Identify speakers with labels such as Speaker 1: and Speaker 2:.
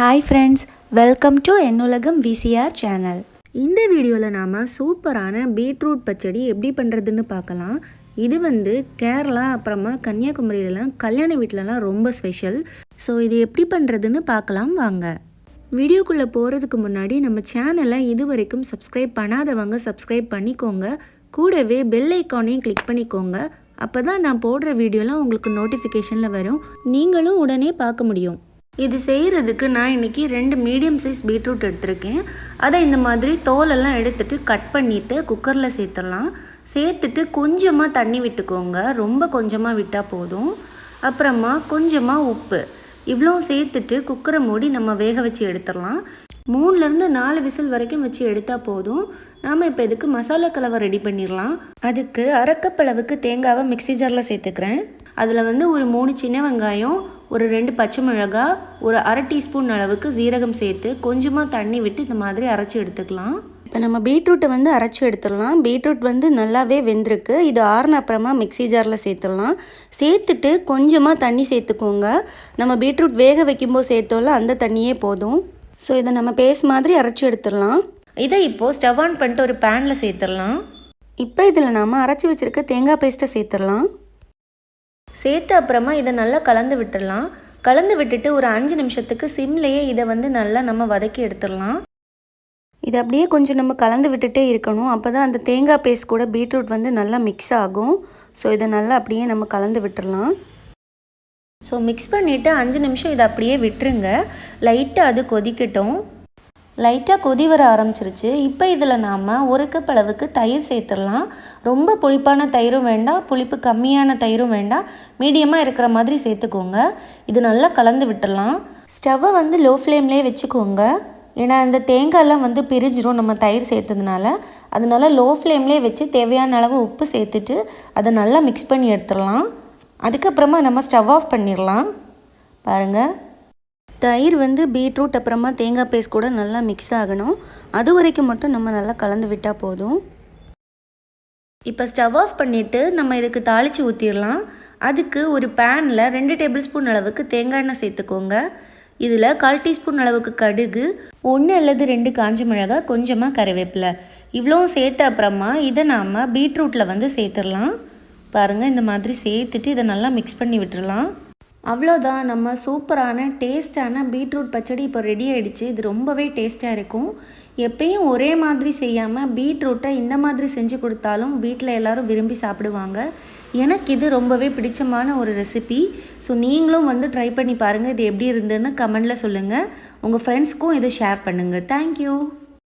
Speaker 1: Hi friends, welcome to என்னுலகம் VCR channel. இந்த வீடியோவில் நாம் சூப்பரான பீட்ரூட் பச்சடி எப்படி பண்ணுறதுன்னு பார்க்கலாம். இது கேரளா அப்புறமா கன்னியாகுமரியிலலாம் கல்யாண வீட்டிலலாம் ரொம்ப ஸ்பெஷல். ஸோ இது எப்படி பண்ணுறதுன்னு பார்க்கலாம் வாங்க. வீடியோக்குள்ளே போகிறதுக்கு முன்னாடி நம்ம சேனலை இது வரைக்கும் சப்ஸ்கிரைப் பண்ணாதவங்க சப்ஸ்கிரைப் பண்ணிக்கோங்க. கூடவே பெல் ஐக்கானையும் கிளிக் பண்ணிக்கோங்க. அப்போ தான் நான் போடுற வீடியோலாம் உங்களுக்கு நோட்டிஃபிகேஷனில் வரும், நீங்களும் உடனே பார்க்க முடியும். இது செய்கிறதுக்கு நான் இன்றைக்கி 2 மீடியம் சைஸ் பீட்ரூட் எடுத்திருக்கேன். அதை இந்த மாதிரி தோலெல்லாம் எடுத்துகிட்டு கட் பண்ணிவிட்டு குக்கரில் சேர்த்துடலாம். சேர்த்துட்டு கொஞ்சமாக தண்ணி விட்டுக்கோங்க, ரொம்ப கொஞ்சமாக விட்டால் போதும். அப்புறமா கொஞ்சமாக உப்பு, இவ்வளோ சேர்த்துட்டு குக்கரை மூடி நம்ம வேக வச்சு எடுத்துடலாம். 3லேருந்து 4 விசில் வரைக்கும் வச்சு எடுத்தால் போதும். நாம் இப்போ இதுக்கு மசாலா கலவை ரெடி பண்ணிடலாம். அதுக்கு அரைக்கப்பளவுக்கு தேங்காவை மிக்ஸி ஜாரில் சேர்த்துக்கிறேன். அதில் ஒரு 3 சின்ன வெங்காயம், ஒரு 2 பச்சை மிளகாய், ஒரு அரை டீஸ்பூன் அளவுக்கு சீரகம் சேர்த்து கொஞ்சமாக தண்ணி விட்டு இந்த மாதிரி அரைச்சி எடுத்துக்கலாம். இப்போ நம்ம பீட்ரூட்டை அரைச்சி எடுத்துடலாம். பீட்ரூட் நல்லாவே வெந்திருக்கு. இது ஆறுன அப்புறமா மிக்ஸி ஜாரில் சேர்த்துடலாம். சேர்த்துட்டு கொஞ்சமாக தண்ணி சேர்த்துக்கோங்க. நம்ம பீட்ரூட் வேக வைக்கும்போது சேர்த்தோம்ல அந்த தண்ணியே போதும். ஸோ இதை நம்ம பேஸ்ட் மாதிரி அரைச்சி எடுத்துடலாம். இதை இப்போது ஸ்டவ் ஆன் பண்ணிட்டு ஒரு பேனில் சேர்த்துடலாம். இப்போ இதில் நாம் அரைச்சி வச்சுருக்க தேங்காய் பேஸ்ட்டை சேர்த்துடலாம். சேர்த்து அப்புறமா இதை நல்லா கலந்து விட்டுடலாம். கலந்து விட்டுட்டு ஒரு 5 நிமிஷத்துக்கு சிம்லேயே இதை நல்லா நம்ம வதக்கி எடுத்துடலாம். இதை அப்படியே கொஞ்சம் நம்ம கலந்து விட்டுட்டே இருக்கணும். அப்போ தான் அந்த தேங்காய் பேஸ்ட் கூட பீட்ரூட் நல்லா மிக்ஸ் ஆகும். ஸோ இதை நல்லா அப்படியே நம்ம கலந்து விட்டுடலாம். ஸோ மிக்ஸ் பண்ணிவிட்டு 5 நிமிஷம் இதை அப்படியே விட்டுருங்க. லைட்டாக அது கொதிக்கட்டும். லைட்டாக கொதி வர ஆரம்பிச்சிருச்சு. இப்போ இதில் நாம் 1 கப் அளவுக்கு தயிர் சேர்த்துடலாம். ரொம்ப புளிப்பான தயிரும் வேண்டாம், புளிப்பு கம்மியான தயிரும் வேண்டாம், மீடியமாக இருக்கிற மாதிரி சேர்த்துக்கோங்க. இது நல்லா கலந்து விட்டுடலாம். ஸ்டவ்வை லோ ஃப்ளேம்லேயே வச்சுக்கோங்க. ஏன்னா இந்த தேங்காயெல்லாம் பிரிஞ்சிரும் நம்ம தயிர் சேர்த்ததுனால. அதனால லோ ஃப்ளேம்லேயே வச்சு தேவையான அளவு உப்பு சேர்த்துட்டு அதை நல்லா மிக்ஸ் பண்ணி எடுத்துடலாம். அதுக்கப்புறமா நம்ம ஸ்டவ் ஆஃப் பண்ணிடலாம். பாருங்கள், தயிர் பீட்ரூட் அப்புறமா தேங்காய் பேஸ்ட் கூட நல்லா மிக்ஸ் ஆகணும். அது வரைக்கும் மட்டும் நம்ம நல்லா கலந்து விட்டால் போதும். இப்போ ஸ்டவ் ஆஃப் பண்ணிவிட்டு நம்ம இதுக்கு தாளித்து ஊற்றிடலாம். அதுக்கு ஒரு பேனில் 2 டேபிள் ஸ்பூன் அளவுக்கு தேங்காய் எண்ணெய் சேர்த்துக்கோங்க. இதில் 1/4 டீஸ்பூன் அளவுக்கு கடுகு, 1 அல்லது 2 காஞ்ச மிளகாய், கொஞ்சமாக கறிவேப்பிலை, இவ்வளவும் சேர்த்த அப்புறமா இதை நாம் பீட்ரூட்டில் சேர்த்துடலாம். பாருங்கள், இந்த மாதிரி சேர்த்துட்டு இதை நல்லா மிக்ஸ் பண்ணி விட்டுடலாம். அவ்வளோதான், நம்ம சூப்பரான டேஸ்டான பீட்ரூட் பச்சடி இப்போ ரெடி ஆகிடுச்சு. இது ரொம்பவே டேஸ்ட்டாக இருக்கும். எப்பயும் ஒரே மாதிரி செய்யாமல் பீட்ரூட்டை இந்த மாதிரி செஞ்சு கொடுத்தாலும் வீட்டில் எல்லோரும் விரும்பி சாப்பிடுவாங்க. எனக்கு இது ரொம்பவே பிடிச்சமான ஒரு ரெசிபி. ஸோ நீங்களும் ட்ரை பண்ணி பாருங்கள். இது எப்படி இருந்துன்னு கமெண்டில் சொல்லுங்கள். உங்கள் ஃப்ரெண்ட்ஸ்க்கும் இதை ஷேர் பண்ணுங்கள். தேங்க்யூ.